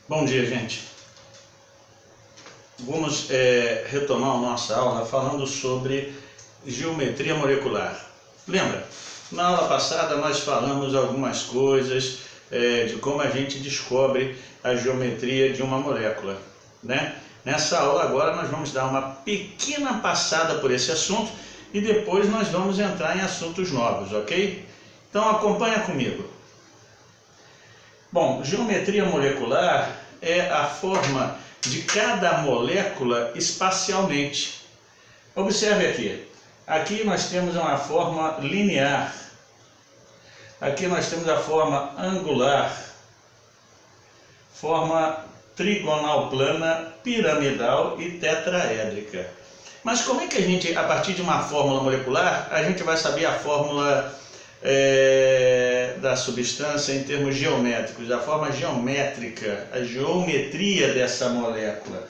Bom dia, gente. Vamos retomar a nossa aula falando sobre geometria molecular. Lembra? Na aula passada nós falamos algumas coisas de como a gente descobre a geometria de uma molécula, né? Nessa aula agora nós vamos dar uma pequena passada por esse assunto e depois nós vamos entrar em assuntos novos, ok? Então acompanha comigo. Bom, geometria molecular é a forma de cada molécula espacialmente. Observe aqui. Aqui nós temos uma forma linear. Aqui nós temos a forma angular, forma trigonal plana, piramidal e tetraédrica. Mas como é que a gente, a partir de uma fórmula molecular, a gente vai saber a fórmula da substância em termos geométricos, a forma geométrica, a geometria dessa molécula?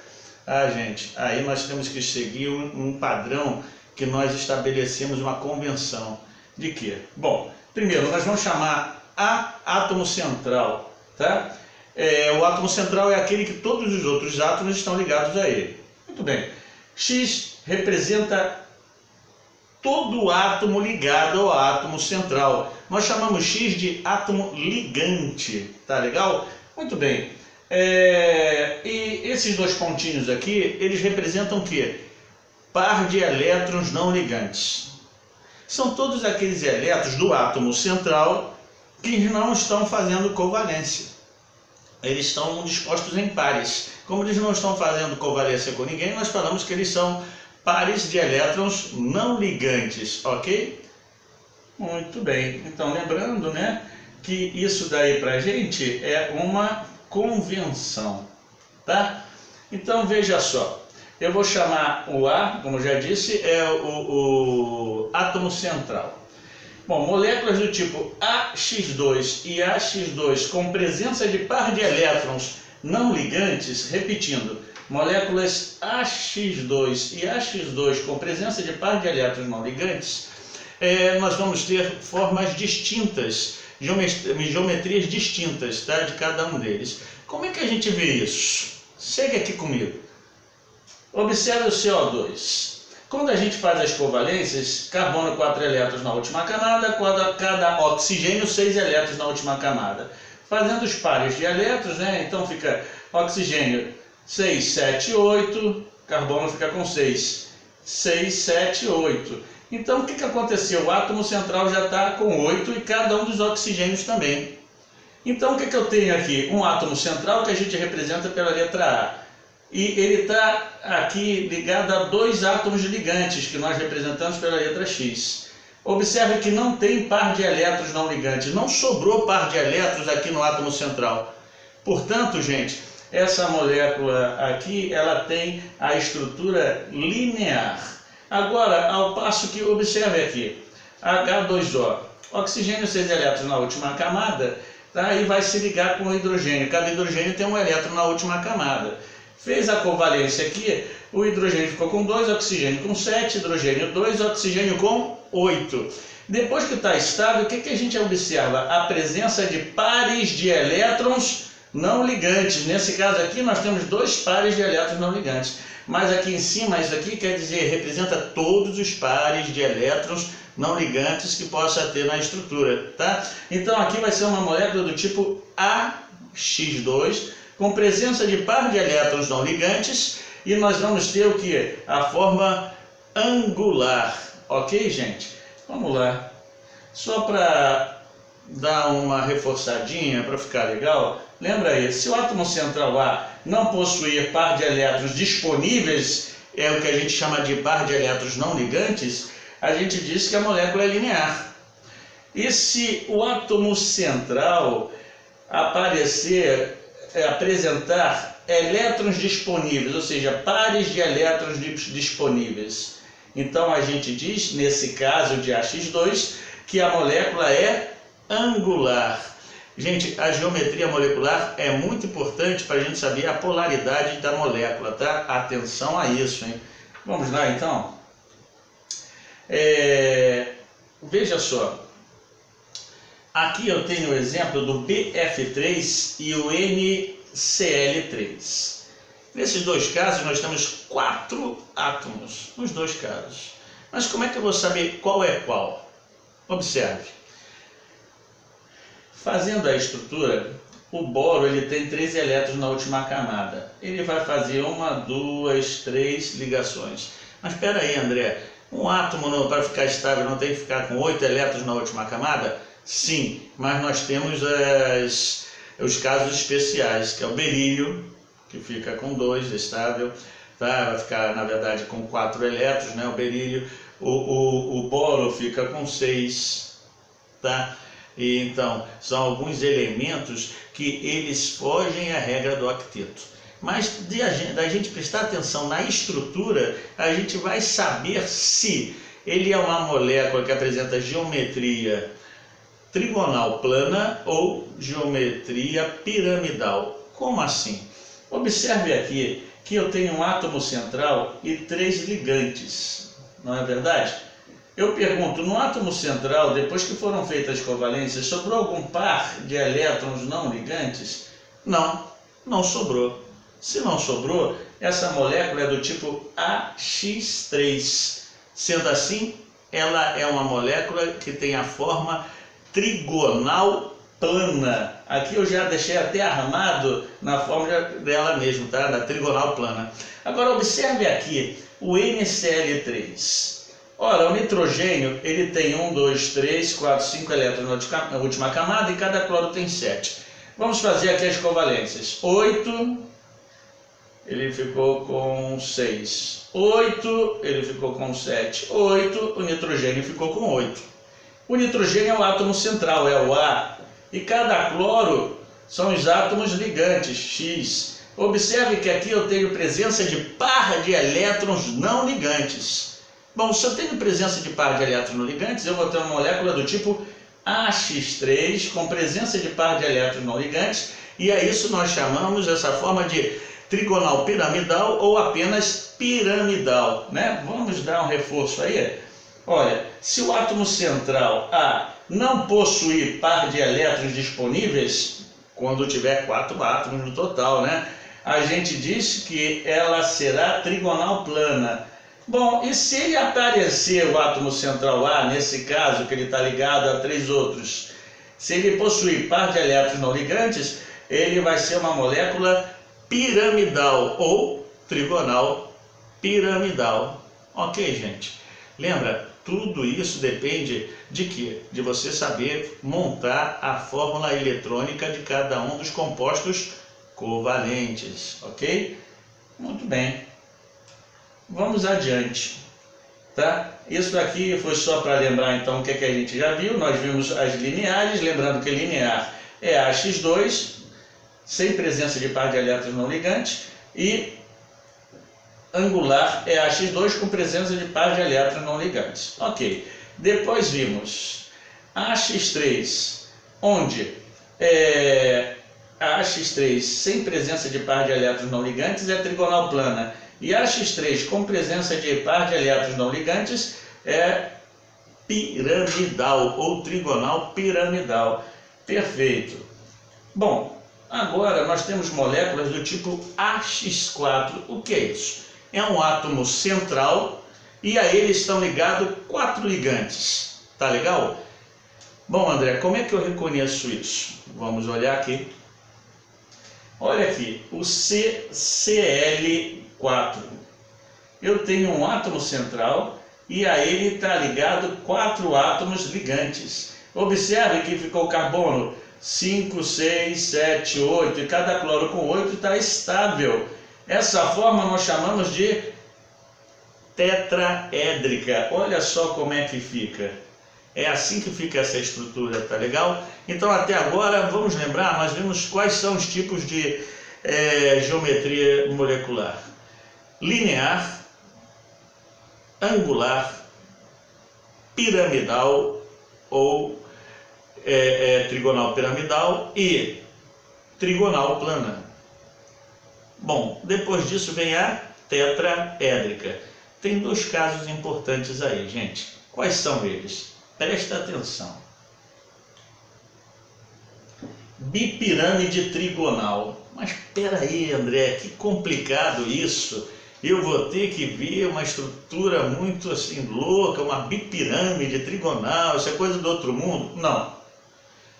Gente, aí nós temos que seguir um padrão que nós estabelecemos, uma convenção. De quê? Bom, primeiro nós vamos chamar A átomo central, tá? O átomo central é aquele que todos os outros átomos estão ligados a ele. Muito bem. X representa todo átomo ligado ao átomo central. Nós chamamos X de átomo ligante, tá legal? Muito bem. E esses dois pontinhos aqui, eles representam o quê? Par de elétrons não ligantes. São todos aqueles elétrons do átomo central que não estão fazendo covalência. Eles estão dispostos em pares. Como eles não estão fazendo covalência com ninguém, nós falamos que eles são pares de elétrons não ligantes, ok? Muito bem. Então, lembrando, né, que isso daí pra gente é uma convenção, tá? Então, veja só. Eu vou chamar o A, como já disse, é o átomo central. Bom, moléculas do tipo AX2 e AX2 com presença de par de elétrons não ligantes, repetindo, moléculas AX2 e AX2 com presença de par de elétrons não ligantes, nós vamos ter formas distintas, geometrias distintas, tá, de cada um deles. Como é que a gente vê isso? Segue aqui comigo. Observe o CO2. Quando a gente faz as covalências, carbono 4 elétrons na última camada, cada oxigênio 6 elétrons na última camada. Fazendo os pares de elétrons, né? Então fica oxigênio 6, 7, 8, carbono fica com 6. 6, 7, 8. Então o que aconteceu? O átomo central já está com 8 e cada um dos oxigênios também. Então o que eu tenho aqui? Um átomo central que a gente representa pela letra A. E ele está aqui ligado a dois átomos ligantes, que nós representamos pela letra X. Observe que não tem par de elétrons não ligantes, não sobrou par de elétrons aqui no átomo central. Portanto, gente, essa molécula aqui, ela tem a estrutura linear. Agora, ao passo que, observe aqui, H2O, oxigênio 6 elétrons na última camada, tá? E vai se ligar com o hidrogênio. Cada hidrogênio tem um elétron na última camada. Fez a covalência aqui, o hidrogênio ficou com 2, oxigênio com 7, hidrogênio 2, oxigênio com 8. Depois que está estável, o que a gente observa? A presença de pares de elétrons não ligantes. Nesse caso aqui nós temos dois pares de elétrons não ligantes. Mas aqui em cima, isso aqui quer dizer, representa todos os pares de elétrons não ligantes que possa ter na estrutura, tá? Então aqui vai ser uma molécula do tipo AX2, com presença de par de elétrons não ligantes, e nós vamos ter o que? A forma angular, ok, gente? Vamos lá. Só para dar uma reforçadinha, para ficar legal, lembra aí, se o átomo central A não possuir par de elétrons disponíveis, é o que a gente chama de par de elétrons não ligantes, a gente diz que a molécula é linear. E se o átomo central apresentar elétrons disponíveis, ou seja, pares de elétrons disponíveis, então a gente diz, nesse caso de AX2, que a molécula é angular. Gente, a geometria molecular é muito importante para a gente saber a polaridade da molécula, tá? Atenção a isso, hein? Vamos lá, então? Veja só. Aqui eu tenho o exemplo do BF3 e o Cl3. Nesses dois casos, nós temos 4 átomos, nos dois casos. Mas como é que eu vou saber qual é qual? Observe. Fazendo a estrutura, o boro ele tem 3 elétrons na última camada. Ele vai fazer 1, 2, 3 ligações. Mas espera aí, André, um átomo para ficar estável não tem que ficar com 8 elétrons na última camada? Sim, mas nós temos os casos especiais, que é o berílio, que fica com 2 estável, tá? Vai ficar, na verdade, com 4 elétrons, né? O berílio. O boro fica com 6, tá? E, então, são alguns elementos que eles fogem à regra do octeto. Mas da gente prestar atenção na estrutura, a gente vai saber se ele é uma molécula que apresenta geometria trigonal plana ou geometria piramidal. Como assim? Observe aqui que eu tenho um átomo central e 3 ligantes, não é verdade? Eu pergunto, no átomo central, depois que foram feitas as covalências, sobrou algum par de elétrons não ligantes? Não, não sobrou. Se não sobrou, essa molécula é do tipo AX3. Sendo assim, ela é uma molécula que tem a forma trigonal plana. Aqui eu já deixei até armado na fórmula dela mesmo, tá? Da trigonal plana. Agora observe aqui o NCl3. Ora, o nitrogênio ele tem 1, 2, 3, 4, 5 elétrons na última camada e cada cloro tem 7. Vamos fazer aqui as covalências. 8, ele ficou com 6. 8, ele ficou com 7. 8, o nitrogênio ficou com 8. O nitrogênio é o átomo central, é o A. E cada cloro são os átomos ligantes, X. Observe que aqui eu tenho presença de par de elétrons não ligantes. Bom, se eu tenho presença de par de elétrons não ligantes, eu vou ter uma molécula do tipo AX3 com presença de par de elétrons não ligantes. E a isso nós chamamos essa forma de trigonal piramidal ou apenas piramidal, né? Vamos dar um reforço aí. Olha, se o átomo central A não possuir par de elétrons disponíveis, quando tiver 4 átomos no total, né? A gente diz que ela será trigonal plana. Bom, e se ele aparecer o átomo central A, nesse caso que ele está ligado a 3 outros, se ele possuir par de elétrons não ligantes, ele vai ser uma molécula piramidal ou trigonal piramidal. Ok, gente? Lembra? Tudo isso depende de quê? De você saber montar a fórmula eletrônica de cada um dos compostos covalentes, ok? Muito bem. Vamos adiante, tá? Isso daqui foi só para lembrar então o que, é que a gente já viu. Nós vimos as lineares, lembrando que linear é AX2, sem presença de par de elétrons não ligantes, e angular é AX2 com presença de par de elétrons não ligantes. Ok. Depois vimos AX3, onde a AX3 sem presença de par de elétrons não ligantes é trigonal plana. E AX3 com presença de par de elétrons não ligantes é piramidal ou trigonal piramidal. Perfeito. Bom, agora nós temos moléculas do tipo AX4. O que é isso? É um átomo central e a ele estão ligados 4 ligantes. Tá legal? Bom, André, como é que eu reconheço isso? Vamos olhar aqui. Olha aqui, o CCl4. Eu tenho um átomo central e a ele está ligado 4 átomos ligantes. Observe que ficou carbono 5, 6, 7, 8 e cada cloro com 8 está estável. Essa forma nós chamamos de tetraédrica. Olha só como é que fica. É assim que fica essa estrutura, tá legal? Então até agora, vamos lembrar, nós vimos quais são os tipos de geometria molecular. Linear, angular, piramidal ou trigonal piramidal e trigonal plana. Bom, depois disso vem a tetraédrica. Tem 2 casos importantes aí, gente. Quais são eles? Presta atenção. bipirâmide trigonal. Mas espera aí, André, que complicado isso. Eu vou ter que ver uma estrutura muito assim louca, uma bipirâmide trigonal, isso é coisa do outro mundo? Não.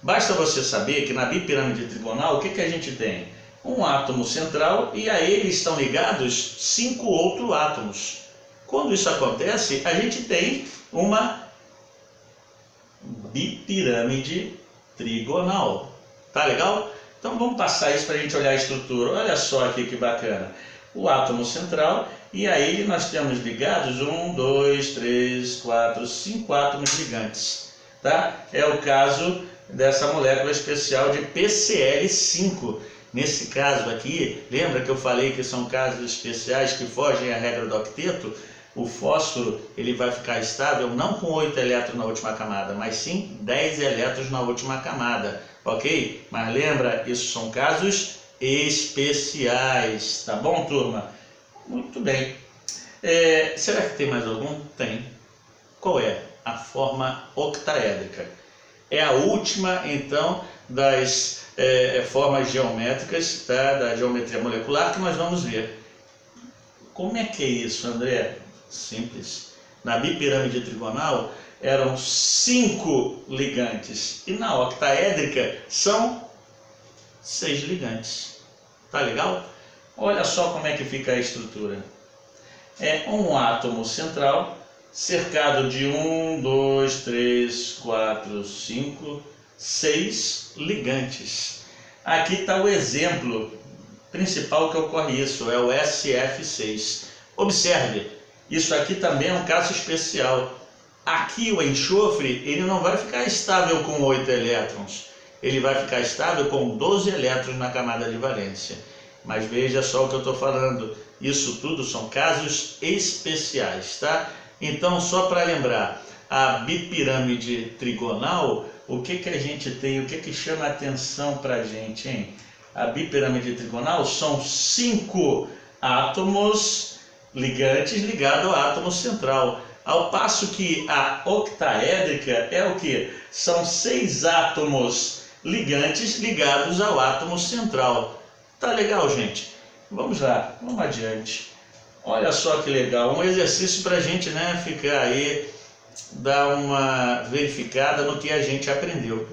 Basta você saber que na bipirâmide trigonal, o que a gente tem? Um átomo central e a ele estão ligados 5 outros átomos. Quando isso acontece, a gente tem uma bipirâmide trigonal. Tá legal? Então vamos passar isso para a gente olhar a estrutura. Olha só aqui que bacana. O átomo central e a ele nós temos ligados 1, 2, 3, 4, 5 átomos ligantes. Tá? É o caso dessa molécula especial de PCl5. Nesse caso aqui, lembra que eu falei que são casos especiais que fogem à regra do octeto? O fósforo ele vai ficar estável não com 8 elétrons na última camada, mas sim 10 elétrons na última camada, ok? Mas lembra, isso são casos especiais, tá bom, turma? Muito bem. Será que tem mais algum? Tem. Qual é? A forma octaédrica. É a última, então, das formas geométricas, tá? Da geometria molecular que nós vamos ver. Como é que é isso, André? Simples. Na bipirâmide trigonal eram 5 ligantes e na octaédrica são 6 ligantes. Tá legal? Olha só como é que fica a estrutura. É um átomo central cercado de 1, 2, 3, 4, 5, 6 ligantes. Aqui está o exemplo principal que ocorre isso, é o SF6. Observe, isso aqui também é um caso especial. Aqui o enxofre ele não vai ficar estável com 8 elétrons, ele vai ficar estável com 12 elétrons na camada de valência. Mas veja só o que eu estou falando, isso tudo são casos especiais, tá? Então, só para lembrar, a bipirâmide trigonal, o que a gente tem, o que chama a atenção para a gente, hein? A bipirâmide trigonal são 5 átomos ligantes ligados ao átomo central, ao passo que a octaédrica é o que? São 6 átomos ligantes ligados ao átomo central. Tá legal, gente? Vamos lá, vamos adiante. Olha só que legal, um exercício para a gente, né, ficar aí, dar uma verificada no que a gente aprendeu.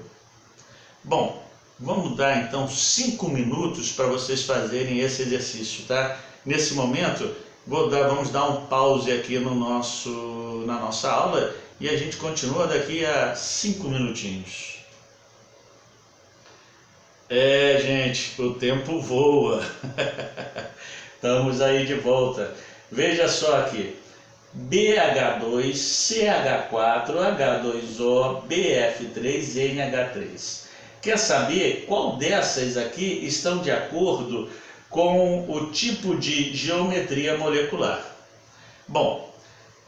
Bom, vamos dar então 5 minutos para vocês fazerem esse exercício, tá? Nesse momento, vamos dar um pause aqui na nossa aula e a gente continua daqui a 5 minutinhos. Gente, o tempo voa. Estamos aí de volta. Veja só aqui. BH2, CH4, H2O, BF3 e NH3. Quer saber qual dessas aqui estão de acordo com o tipo de geometria molecular? Bom,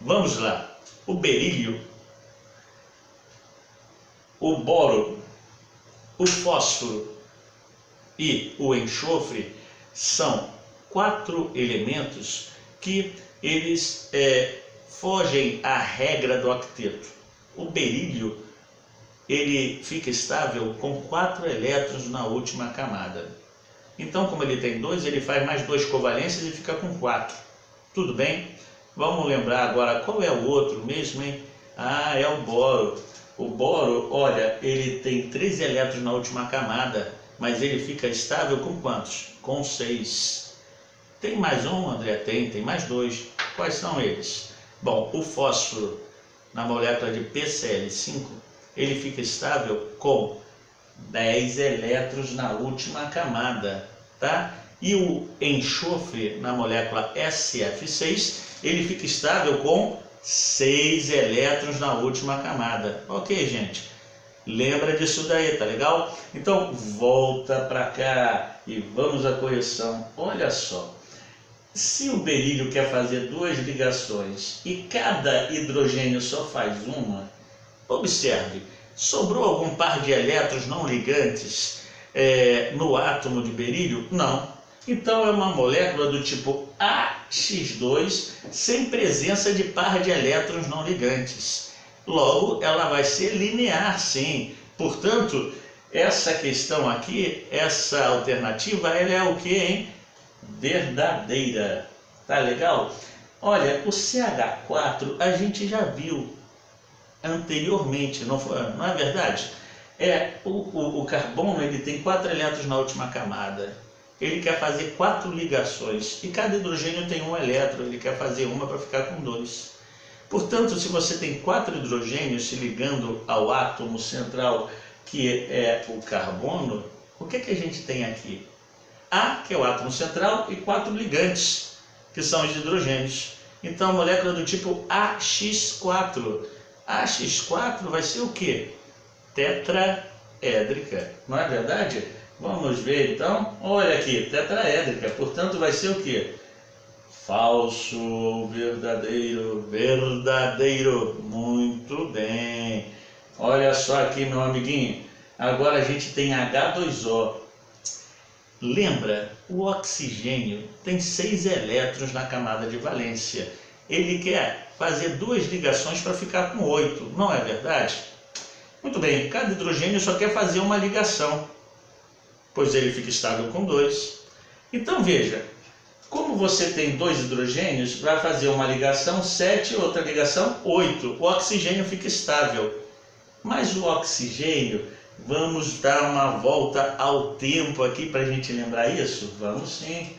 vamos lá. O berílio, o boro, o fósforo e o enxofre são 4 elementos que eles fogem à regra do octeto. O berílio ele fica estável com 4 elétrons na última camada. Então, como ele tem 2, ele faz mais 2 covalências e fica com 4. Tudo bem? Vamos lembrar agora qual é o outro mesmo, hein? Ah, é o boro. O boro, olha, ele tem 3 elétrons na última camada, mas ele fica estável com quantos? Com 6. Tem mais um, André? Tem mais 2. Quais são eles? Bom, o fósforo, na molécula de PCl5, ele fica estável com 10 elétrons na última camada, tá? E o enxofre, na molécula SF6, ele fica estável com 6 elétrons na última camada. Ok, gente? Lembra disso daí, tá legal? Então, volta para cá e vamos à correção. Olha só. Se o berílio quer fazer 2 ligações e cada hidrogênio só faz uma, observe, sobrou algum par de elétrons não ligantes no átomo de berílio? Não. Então é uma molécula do tipo AX2 sem presença de par de elétrons não ligantes. Logo, ela vai ser linear, sim. Portanto, essa questão aqui, essa alternativa, ela é o que, hein? Verdadeira. Tá legal? Olha, o CH4 a gente já viu anteriormente, não é verdade? O carbono, ele tem 4 elétrons na última camada. Ele quer fazer 4 ligações e cada hidrogênio tem um elétron, ele quer fazer uma para ficar com 2. Portanto, se você tem 4 hidrogênios se ligando ao átomo central, que é o carbono, o que a gente tem aqui? A, que é o átomo central, e 4 ligantes, que são os hidrogênios. Então, a molécula do tipo AX4. AX4 vai ser o quê? Tetraédrica, não é verdade? Vamos ver então. Olha aqui, tetraédrica, portanto vai ser o quê? Falso ou verdadeiro? Verdadeiro. Muito bem. Olha só aqui, meu amiguinho. Agora a gente tem H2O. Lembra, o oxigênio tem 6 elétrons na camada de valência. Ele quer fazer 2 ligações para ficar com 8, não é verdade? Muito bem, cada hidrogênio só quer fazer uma ligação, pois ele fica estável com 2. Então veja, como você tem 2 hidrogênios, vai fazer uma ligação 7, outra ligação 8. O oxigênio fica estável. Mas o oxigênio, vamos dar uma volta ao tempo aqui para a gente lembrar isso? Vamos sim.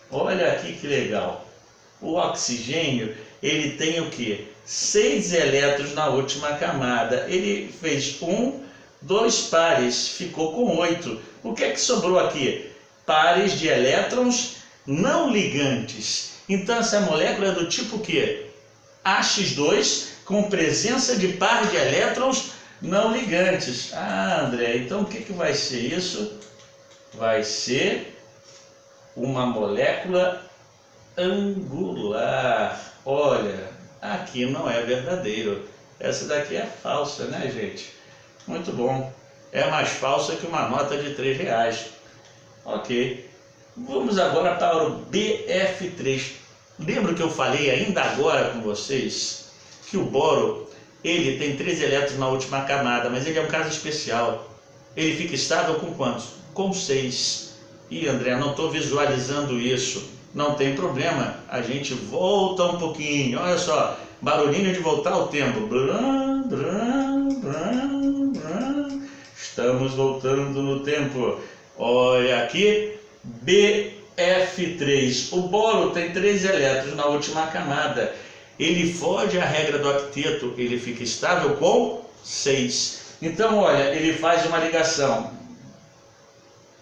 Olha aqui que legal. O oxigênio, ele tem o quê? 6 elétrons na última camada. Ele fez 2 pares, ficou com 8. O que é que sobrou aqui? Pares de elétrons não ligantes. Então essa molécula é do tipo quê? AX2 com presença de par de elétrons não ligantes. Ah, André, então o que vai ser isso? Vai ser uma molécula angular. Olha, aqui não é verdadeiro. Essa daqui é falsa, né, gente? Muito bom. É mais falsa que uma nota de R$3. Ok. Vamos agora para o BF3. Lembra que eu falei ainda agora com vocês que o boro, ele tem 3 elétrons na última camada, mas ele é um caso especial. Ele fica estável com quantos? Com 6. Ih, André, não estou visualizando isso. Não tem problema, a gente volta um pouquinho. Olha só, barulhinho de voltar ao tempo. Estamos voltando no tempo. Olha aqui, BF3. O boro tem 3 elétrons na última camada. Ele foge à regra do octeto, ele fica estável com 6. Então, olha, ele faz uma ligação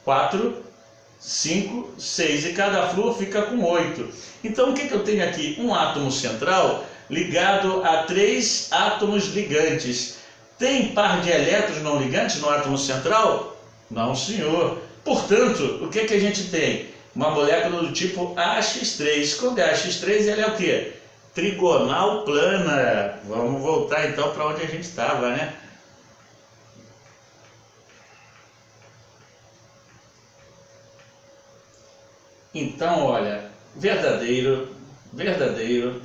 4, 5, 6 e cada flúor fica com 8. Então o que eu tenho aqui? Um átomo central ligado a 3 átomos ligantes. Tem par de elétrons não ligantes no átomo central? Não, senhor. Portanto, o que a gente tem? Uma molécula do tipo AX3. Quando é AX3, ela é o quê? Trigonal plana. Vamos voltar então para onde a gente estava, né? Então, olha, verdadeiro, verdadeiro,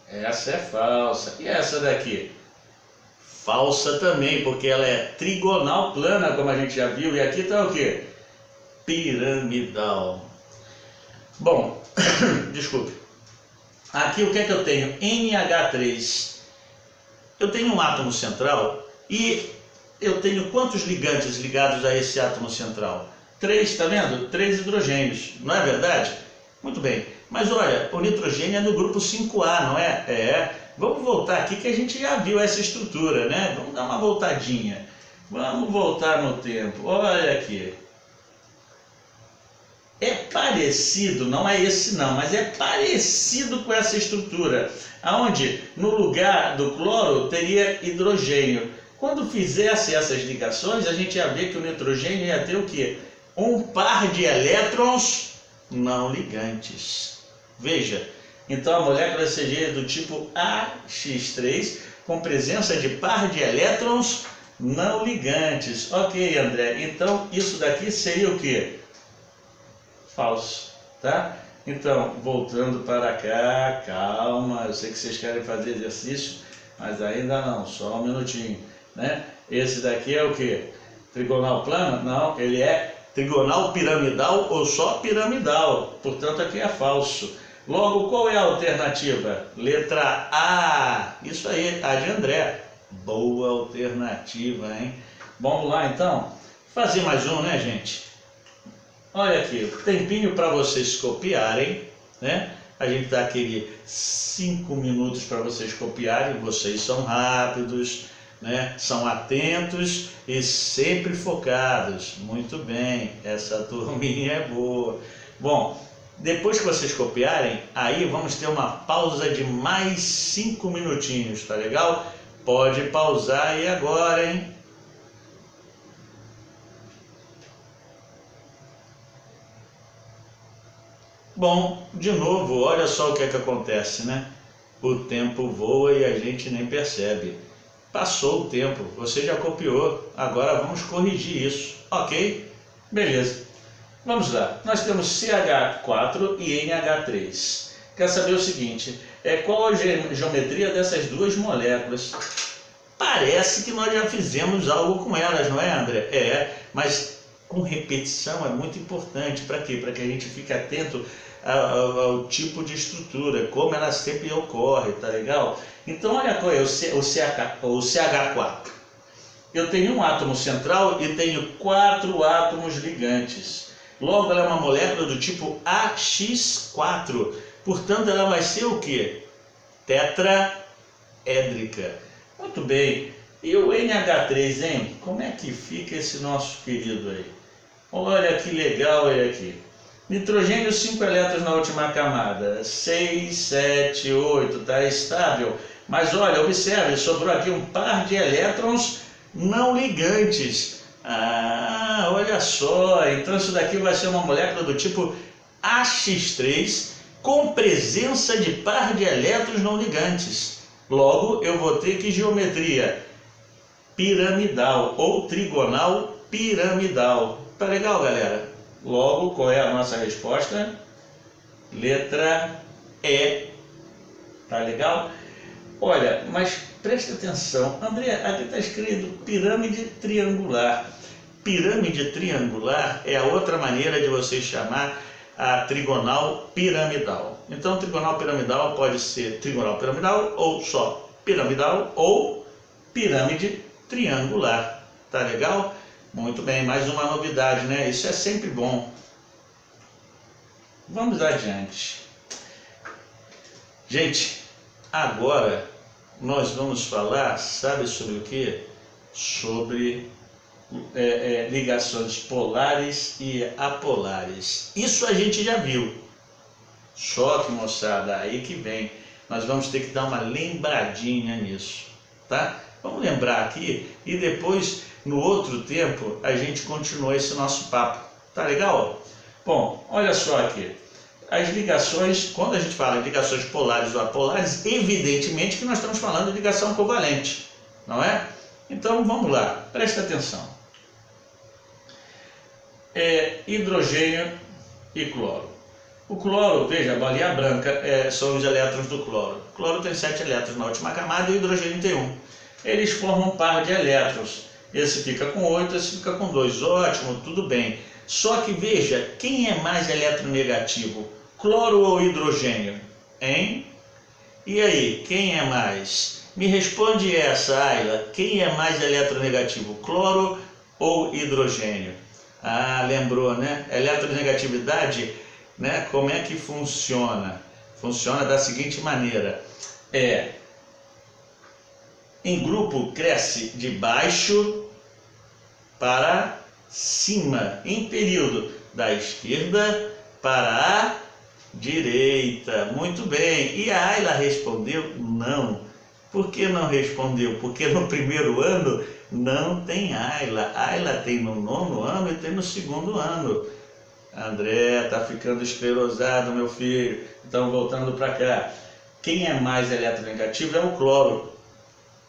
essa é falsa. E essa daqui? Falsa também, porque ela é trigonal plana, como a gente já viu. E aqui está o quê? Piramidal. Bom, desculpe. Aqui o que é que eu tenho? NH3. Eu tenho um átomo central e eu tenho quantos ligantes ligados a esse átomo central? 3, está vendo? 3 hidrogênios, não é verdade? Muito bem, mas olha, o nitrogênio é no grupo 5A, não é? Vamos voltar aqui que a gente já viu essa estrutura, né? Vamos dar uma voltadinha. Vamos voltar no tempo, olha aqui. É parecido, não é esse não, mas é parecido com essa estrutura, onde no lugar do cloro teria hidrogênio. Quando fizesse essas ligações, a gente ia ver que o nitrogênio ia ter o quê? Um par de elétrons não ligantes. Veja, então a molécula seria do tipo AX3, com presença de par de elétrons não ligantes. Ok, André, então isso daqui seria o quê? Falso, tá? Então, voltando para cá, calma, eu sei que vocês querem fazer exercício, mas ainda não, só um minutinho, né? Esse daqui é o quê? Trigonal plana? Não, ele é trigonal piramidal ou só piramidal. Portanto, aqui é falso. Logo, qual é a alternativa? Letra A. Isso aí, A de André. Boa alternativa, hein? Vamos lá, então. Fazer mais um, né, gente? Olha aqui, tempinho para vocês copiarem, né? A gente dá aquele 5 minutos para vocês copiarem. Vocês são rápidos, né? São atentos e sempre focados. Muito bem, essa turminha é boa. Bom, depois que vocês copiarem, aí vamos ter uma pausa de mais 5 minutinhos, tá legal? Pode pausar aí agora, hein? Bom, de novo, olha só o que é que acontece, né? O tempo voa e a gente nem percebe. Passou o tempo, você já copiou, agora vamos corrigir isso, ok? Beleza. Vamos lá, nós temos CH4 e NH3. Quer saber o seguinte, qual a geometria dessas duas moléculas? Parece que nós já fizemos algo com elas, não é, André? Mas com repetição é muito importante. Para quê? Para que a gente fique atento ao tipo de estrutura, como ela sempre ocorre, tá legal? Então olha qual é o CH4. Eu tenho um átomo central e tenho 4 átomos ligantes. Logo, ela é uma molécula do tipo AX4. Portanto, ela vai ser o quê? Tetraédrica. Muito bem. E o NH3, hein? Como é que fica esse nosso querido aí? Olha que legal ele aqui. Nitrogênio, 5 elétrons na última camada. 6, 7, 8. Está estável. Mas olha, observe, sobrou aqui um par de elétrons não ligantes. Ah, olha só, então isso daqui vai ser uma molécula do tipo AX3 com presença de par de elétrons não ligantes. Logo, eu vou ter que geometria piramidal ou trigonal piramidal. Tá legal, galera? Logo, qual é a nossa resposta? Letra E. Tá legal? Olha, mas preste atenção, André, aqui está escrito pirâmide triangular. Pirâmide triangular é a outra maneira de você chamar a trigonal piramidal. Então, trigonal piramidal pode ser trigonal piramidal ou só piramidal ou pirâmide triangular. Tá legal? Muito bem, mais uma novidade, né? Isso é sempre bom. Vamos adiante. Gente, agora nós vamos falar, sabe sobre o que? Sobre ligações polares e apolares. Isso a gente já viu. Só que, moçada, aí que vem. Nós vamos ter que dar uma lembradinha nisso, tá? Vamos lembrar aqui e depois, no outro tempo, a gente continua esse nosso papo. Tá legal? Bom, olha só aqui. As ligações, quando a gente fala de ligações polares ou apolares, evidentemente que nós estamos falando de ligação covalente, não é? Então vamos lá, presta atenção. Hidrogênio e cloro. O cloro, veja, a bolinha branca são os elétrons do cloro. O cloro tem 7 elétrons na última camada e o hidrogênio tem 1. Eles formam um par de elétrons. Esse fica com 8, esse fica com 2. Ótimo, tudo bem. Só que veja, quem é mais eletronegativo? Cloro ou hidrogênio? Hein? E aí, quem é mais? Me responde essa, Ayla. Quem é mais eletronegativo? Cloro ou hidrogênio? Ah, lembrou, né? Eletronegatividade, né? Como é que funciona? Funciona da seguinte maneira. Em grupo cresce de baixo para cima, em período da esquerda para a direita. Muito bem. E a Ayla respondeu não. Por que não respondeu? Porque no primeiro ano não tem Ayla. Ayla tem no 9º ano e tem no 2º ano. André, tá ficando esclerosado, meu filho. Então, voltando para cá. Quem é mais eletronegativo é o cloro.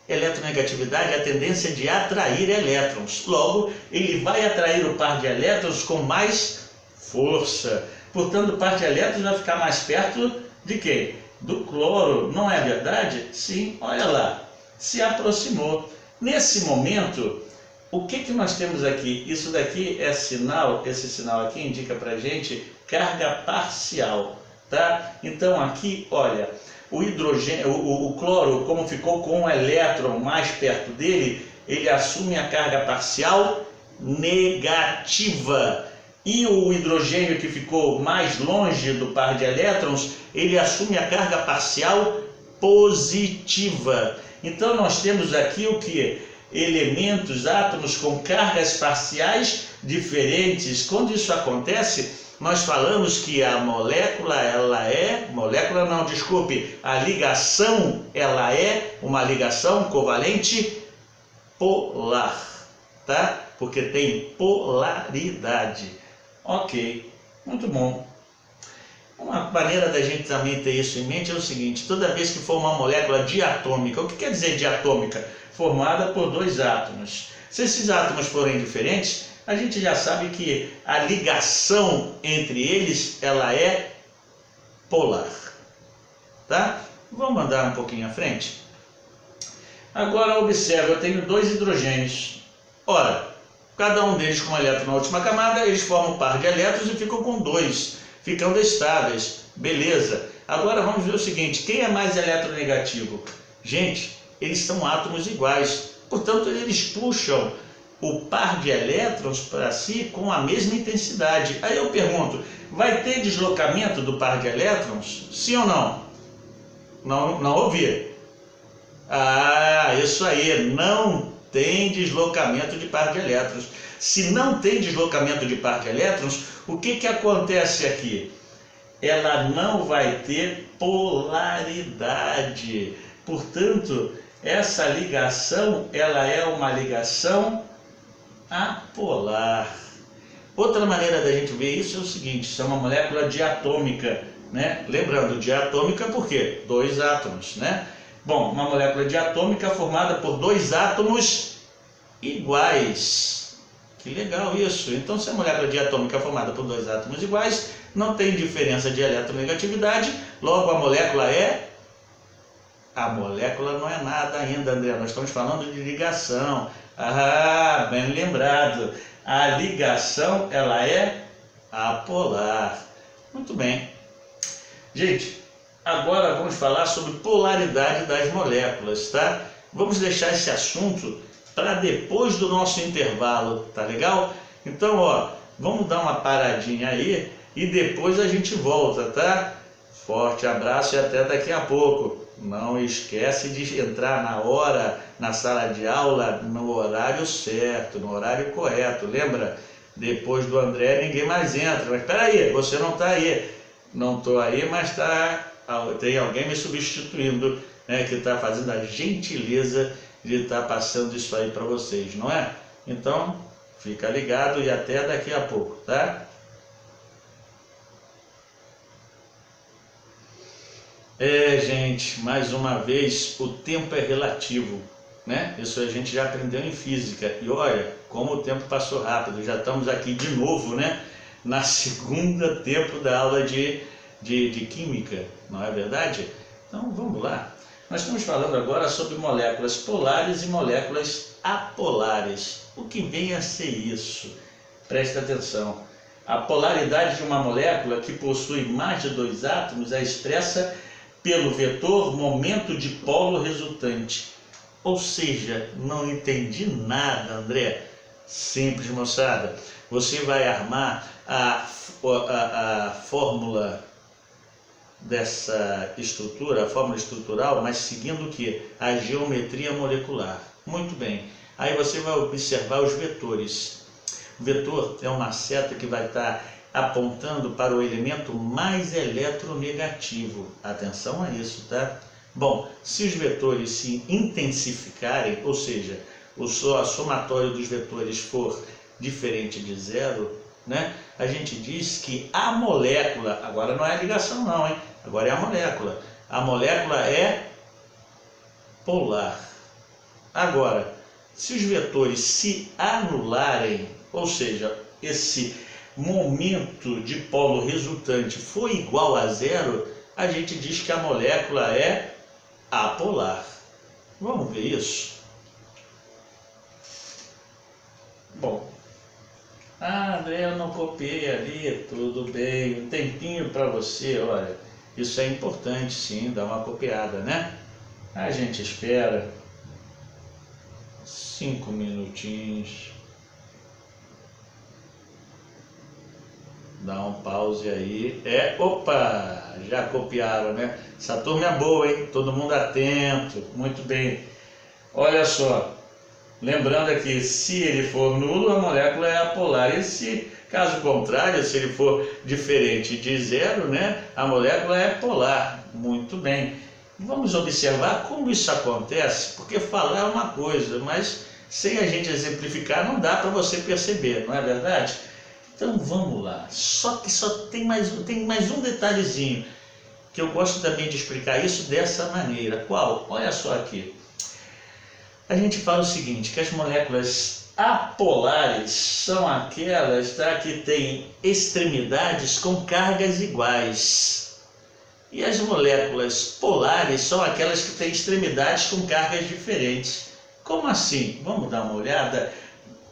Eletronegatividade é a tendência de atrair elétrons. Logo, ele vai atrair o par de elétrons com mais força. Portanto, o par de elétrons vai ficar mais perto de quem? Do cloro. Não é verdade? Sim, olha lá. Se aproximou. Nesse momento, o que nós temos aqui? Isso daqui é sinal, esse sinal aqui indica para a gente carga parcial, tá? Então aqui, olha, o hidrogênio, o cloro, como ficou com um elétron mais perto dele, ele assume a carga parcial negativa. E o hidrogênio que ficou mais longe do par de elétrons, ele assume a carga parcial positiva. Então nós temos aqui o que? Elementos, átomos com cargas parciais diferentes. Quando isso acontece, nós falamos que a molécula, a ligação, ela é uma ligação covalente polar, tá? Porque tem polaridade. Ok, muito bom. Uma maneira da gente também ter isso em mente é o seguinte: toda vez que for uma molécula diatômica, o que quer dizer diatômica? Formada por dois átomos. Se esses átomos forem diferentes, a gente já sabe que a ligação entre eles, ela é polar, tá? Vamos andar um pouquinho à frente. Agora observe, eu tenho dois hidrogênios. Ora, cada um deles com um elétron na última camada, eles formam um par de elétrons e ficam com dois, ficando estáveis. Beleza. Agora vamos ver o seguinte: quem é mais eletronegativo? Gente, eles são átomos iguais, portanto eles puxam o par de elétrons para si com a mesma intensidade. Aí eu pergunto, vai ter deslocamento do par de elétrons? Sim ou não? Não ouvi. Ah, isso aí, não tem deslocamento de par de elétrons. Se não tem deslocamento de par de elétrons, o que acontece aqui? Ela não vai ter polaridade. Portanto, essa ligação, ela é uma ligação apolar. Outra maneira da gente ver isso é o seguinte: isso é uma molécula diatômica, né? Lembrando, diatômica por quê? Dois átomos, né? Bom, uma molécula diatômica formada por dois átomos iguais. Que legal isso! Então, se a molécula diatômica é formada por dois átomos iguais, não tem diferença de eletronegatividade, logo a molécula é... A molécula não é nada ainda, André, nós estamos falando de ligação. Ah, bem lembrado. A ligação, ela é apolar. Muito bem. Gente, agora vamos falar sobre polaridade das moléculas, tá? Vamos deixar esse assunto para depois do nosso intervalo, tá legal? Então, ó, vamos dar uma paradinha aí e depois a gente volta, tá? Forte abraço e até daqui a pouco. Não esquece de entrar na hora, na sala de aula, no horário certo, no horário correto. Lembra? Depois do André ninguém mais entra. Mas espera aí, você não está aí. Não estou aí, mas tem alguém me substituindo, né, que está fazendo a gentileza de estar passando isso aí para vocês, não é? Então, fica ligado e até daqui a pouco, tá? Gente, mais uma vez, o tempo é relativo, né? Isso a gente já aprendeu em física. E olha, como o tempo passou rápido, já estamos aqui de novo, né? Na segunda tempo da aula de química, não é verdade? Então, vamos lá. Nós estamos falando agora sobre moléculas polares e moléculas apolares. O que vem a ser isso? Presta atenção. A polaridade de uma molécula que possui mais de dois átomos é expressa pelo vetor momento de polo resultante. Ou seja, não entendi nada, André. Simples, moçada. Você vai armar a fórmula dessa estrutura, a fórmula estrutural, mas seguindo o que? A geometria molecular. Muito bem. Aí você vai observar os vetores. O vetor é uma seta que vai estar apontando para o elemento mais eletronegativo. Atenção a isso, tá? Bom, se os vetores se intensificarem, ou seja, o somatório dos vetores for diferente de zero, né? A gente diz que a molécula, agora não é a ligação não, hein? Agora é a molécula. A molécula é polar. Agora, se os vetores se anularem, ou seja, esse momento de polo resultante for igual a zero, a gente diz que a molécula é apolar. Vamos ver isso? Bom, André, eu não copiei ali, tudo bem, um tempinho para você, olha, isso é importante sim, dar uma copiada, né? A gente espera 5 minutinhos, dá um pause aí, opa, já copiaram, né? Essa turma é boa, hein? Todo mundo atento, muito bem. Olha só, lembrando aqui, se ele for nulo, a molécula é apolar. E se, caso contrário, se ele for diferente de zero, né, a molécula é polar. Muito bem. Vamos observar como isso acontece, porque falar é uma coisa, mas sem a gente exemplificar não dá para você perceber, não é verdade? Então vamos lá. Só que tem mais um detalhezinho, que eu gosto também de explicar isso dessa maneira. Qual? Olha só aqui. A gente fala o seguinte, que as moléculas apolares são aquelas, tá, que têm extremidades com cargas iguais. E as moléculas polares são aquelas que têm extremidades com cargas diferentes. Como assim? Vamos dar uma olhada,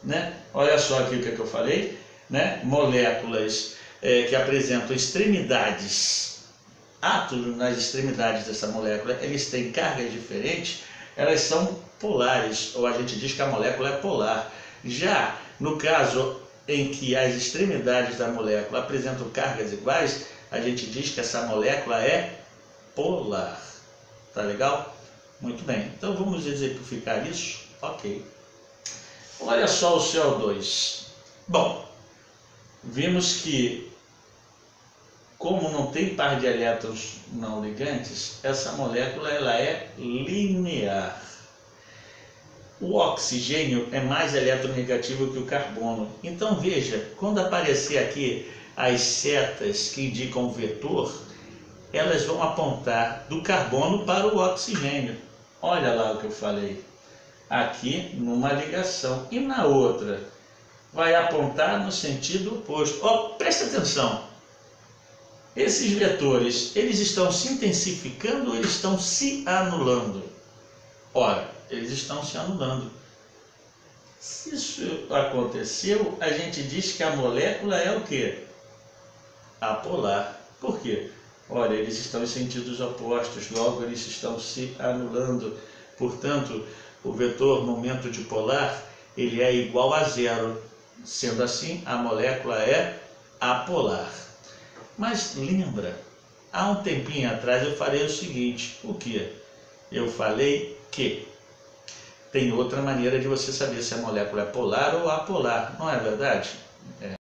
né? Olha só aqui o que eu falei, né? Moléculas que apresentam extremidades, átomos nas extremidades dessa molécula, eles têm cargas diferentes, elas são polares, ou a gente diz que a molécula é polar. Já no caso em que as extremidades da molécula apresentam cargas iguais, a gente diz que essa molécula é polar. Tá legal? Muito bem. Então vamos exemplificar isso? Ok. Olha só o CO2. Bom, vimos que, como não tem par de elétrons não ligantes, essa molécula ela é linear. O oxigênio é mais eletronegativo que o carbono. Então veja, quando aparecer aqui as setas que indicam o vetor, elas vão apontar do carbono para o oxigênio. Olha lá o que eu falei. Aqui numa ligação. E na outra? Vai apontar no sentido oposto. Oh, presta atenção. Esses vetores, eles estão se intensificando ou eles estão se anulando? Ora, eles estão se anulando. Se isso aconteceu, a gente diz que a molécula é o quê? Apolar. Por quê? Olha, eles estão em sentidos opostos, logo eles estão se anulando. Portanto, o vetor momento dipolar, ele é igual a zero. Sendo assim, a molécula é apolar. Mas lembra, há um tempinho atrás eu falei o seguinte, o quê? Eu falei que tem outra maneira de você saber se a molécula é polar ou apolar, não é verdade?